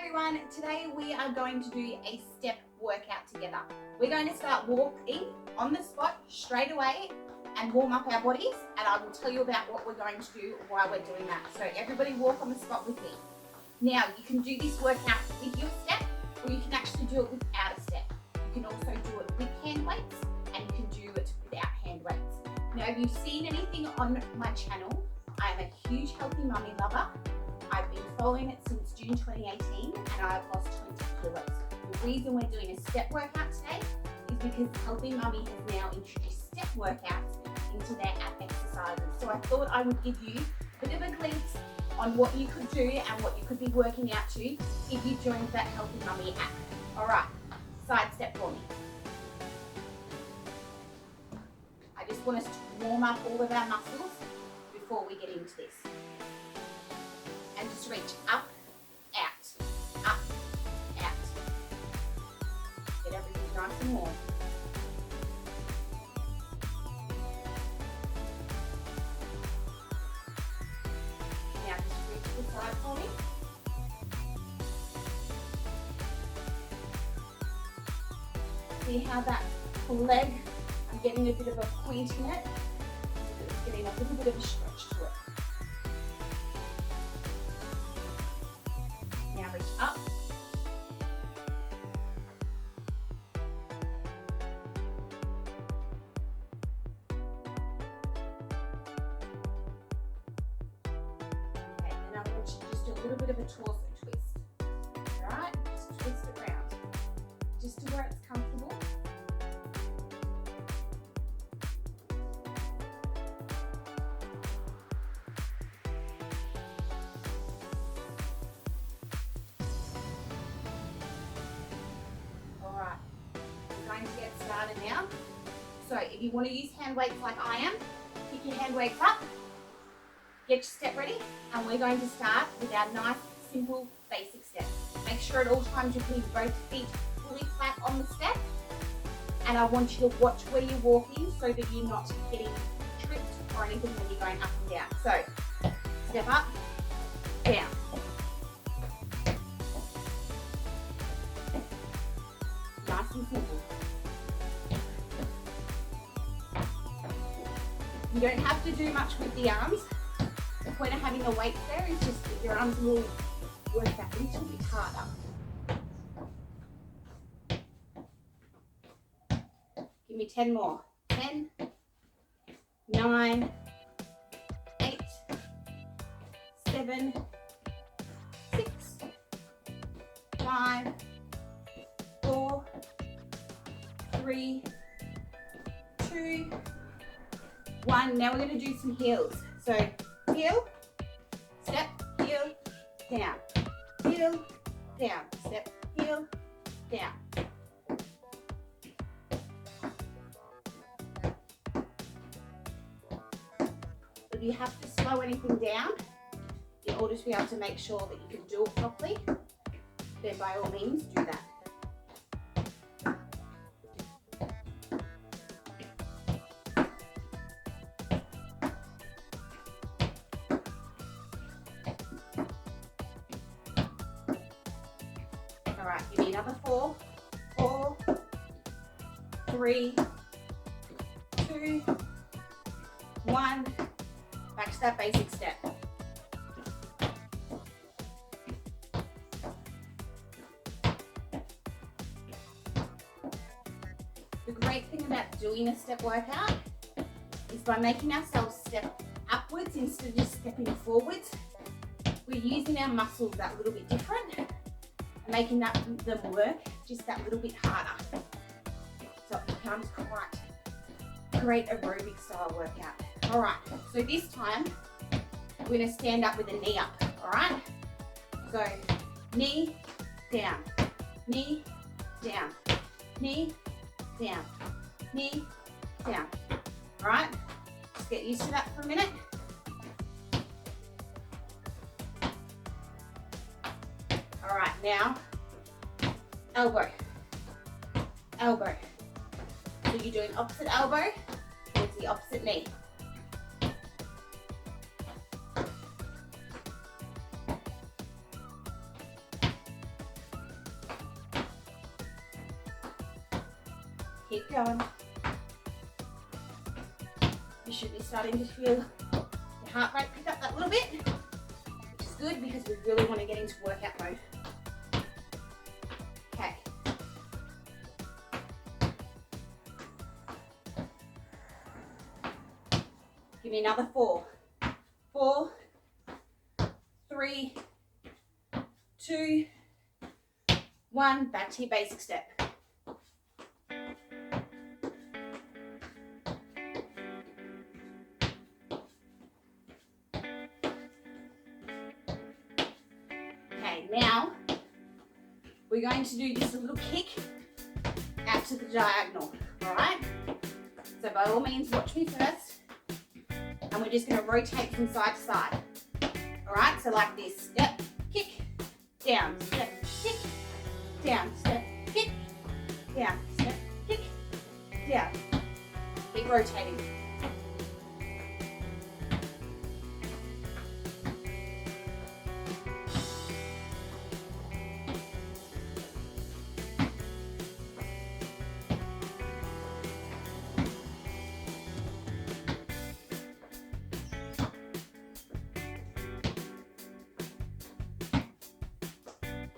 everyone, today we are going to do a step workout together. We're going to start walking on the spot straight away and warm up our bodies, and I will tell you about what we're going to do while we're doing that. So everybody walk on the spot with me. Now you can do this workout with your step, or you can actually do it without a step. You can also do it with hand weights, and you can do it without hand weights. Now if you've seen anything on my channel, I am a huge healthy mummy lover. I've been following it since June 2018 and I've lost 20 kilos. The reason we're doing a step workout today is because Healthy Mummy has now introduced step workouts into their app exercises. So I thought I would give you a bit of a glimpse on what you could do and what you could be working out to if you joined that Healthy Mummy app. Alright, side step for me. I just want us to warm up all of our muscles before we get into this. And just reach up, out, up, out. Get everything nice and warm. Now just reach to the side for me. See how that leg, I'm getting a bit of a point in it. It's getting a little bit of a stretch to it. Now reach up. Okay, and now I want you to just do a little bit of a torso twist. Alright, just twist it around. Just to where it's comfortable. Going to get started now. So if you want to use hand weights like I am, pick your hand weights up, get your step ready, and we're going to start with our nice, simple, basic step. Make sure at all times you're putting both feet fully flat on the step, and I want you to watch where you're walking so that you're not getting tripped or anything when you're going up and down. So step up, down. Nice and simple. You don't have to do much with the arms. The point of having the weights there is just that your arms will work that little bit harder. Give me 10 more. 10, 9, 8, 7, 6, 5, 4, 3, 2, 1. Now we're going to do some heels. So heel, step, heel, down, heel, down, step, heel, down. If you have to slow anything down in order to be able to make sure that you can do it properly, then by all means do that. Alright, give me another 4, 4, 3, 2, 1. Back to that basic step. The great thing about doing a step workout is by making ourselves step upwards instead of just stepping forwards, we're using our muscles that little bit different and making them work just that little bit harder. So it becomes quite a great aerobic style workout. Alright, so this time we're going to stand up with a knee up, alright? So knee, down, knee, down, knee, down, knee, down. Alright, just get used to that for a minute. Alright, now elbow, elbow. So you're doing opposite elbow towards the opposite knee. Keep going. You should be starting to feel your heart rate pick up that little bit, which is good because we really want to get into workout mode. Okay. Give me another 4. 4, 3, 2, 1. Back to your basic step. Okay, now we're going to do just a little kick out to the diagonal, all right? So by all means, watch me first. And we're just going to rotate from side to side. All right, so like this. Step, kick, down, step, kick, down, step, kick, down, step, kick, down. Keep rotating.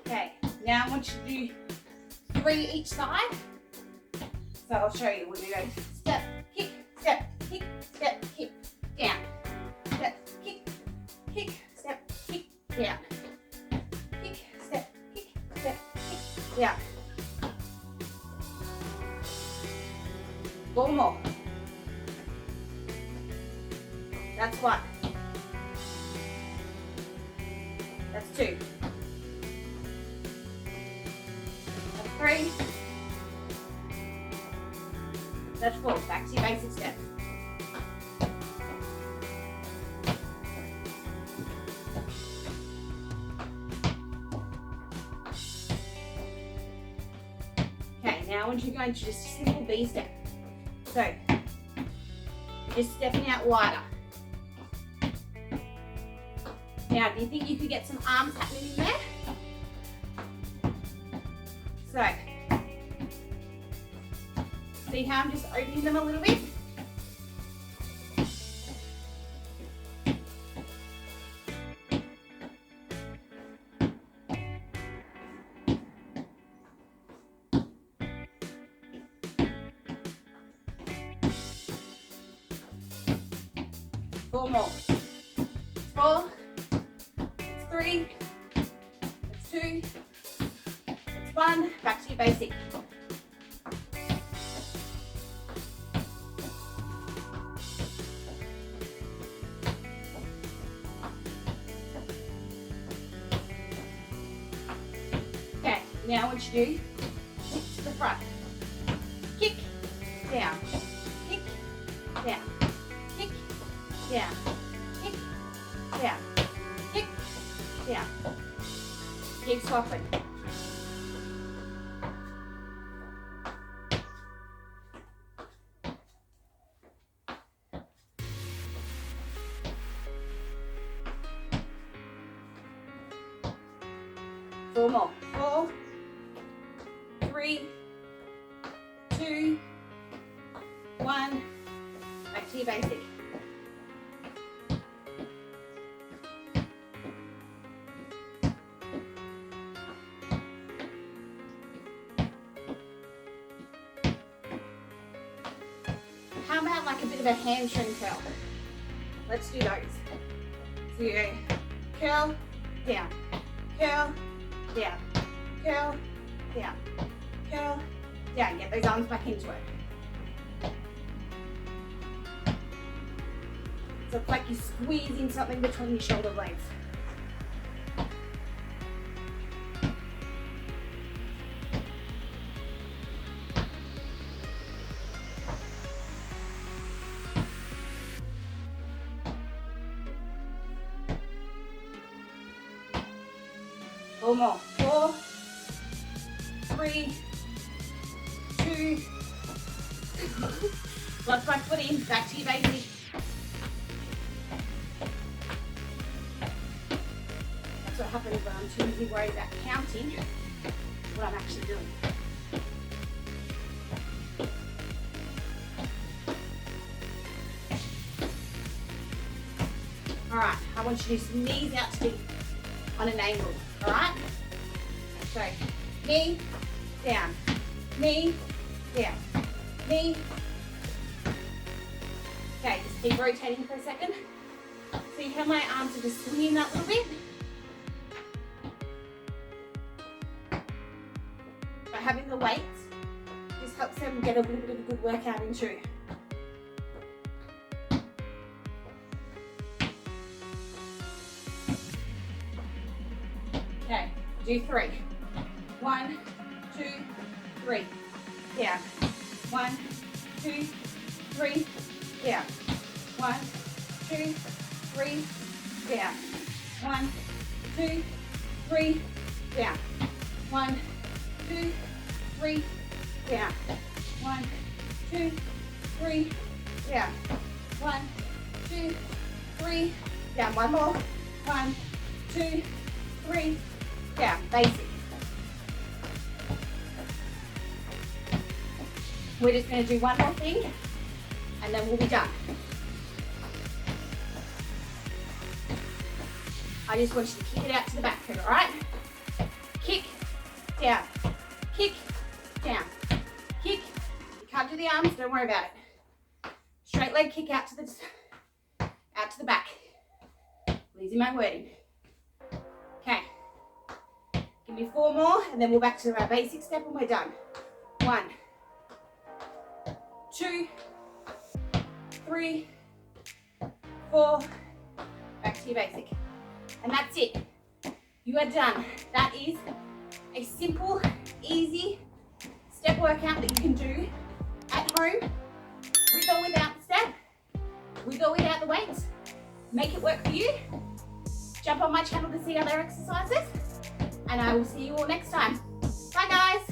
Okay, now I want you to do 3 each side. So I'll show you when we go step, kick, step, kick, step, kick, down. Step, kick, kick, step, kick, down. Kick, step, kick, step, kick, down. 4 more. That's 1. That's 2. 3. That's 4. Back to your basic step. Okay, now I want you to go into just a simple B step. So, you're just stepping out wider. Now, do you think you could get some arms happening in there? So, see how I'm just opening them a little bit? Four more. 4, 3, 2, 1. Back to your basic. Okay, now what you do, kick to the front. Kick, down, kick, down, kick, down, kick, down, kick, down. Keep swapping. Four more. 4, 3, 2, 1. Back to your basic. How about like a bit of a hamstring curl? Let's do those. So you go curl, down, curl, down, curl, down, curl, down. Get those arms back into it. So it's like you're squeezing something between your shoulder blades. Four more. 4, 3, 2. Lock my foot in. Back to your basic. That's what happens when I'm too busy worried about counting what I'm actually doing. want you to just knees out to be on an angle, all right? So knee, down, knee, down, knee. Okay, just keep rotating for a second. See how my arms are just swinging that little bit? By having the weights, just helps them get a little bit of a good workout in too. Okay, do 3. 1, 2, 3. Down. 1, 2, 3. Down. 1, 2, 3. Down. 1, 2, 3. Down. 1, 2, 3. Down. 1, 2, 3. Down. 1, 2, 3. Down. One more. 1, 2, 3. Down. Basic. We're just going to do one more thing and then we'll be done. I just want you to kick it out to the back here, all right? Kick, down, kick, down, kick. You can't do the arms, don't worry about it. Straight leg kick out to the back. Losing my wording. Okay. Give me 4 more and then we're back to our basic step and we're done. 1, 2, 3, 4, back to your basic. And that's it. You are done. That is a simple, easy step workout that you can do at home, with or without the step, with or without the weights. Make it work for you. Jump on my channel to see other exercises, and I will see you all next time. Bye guys.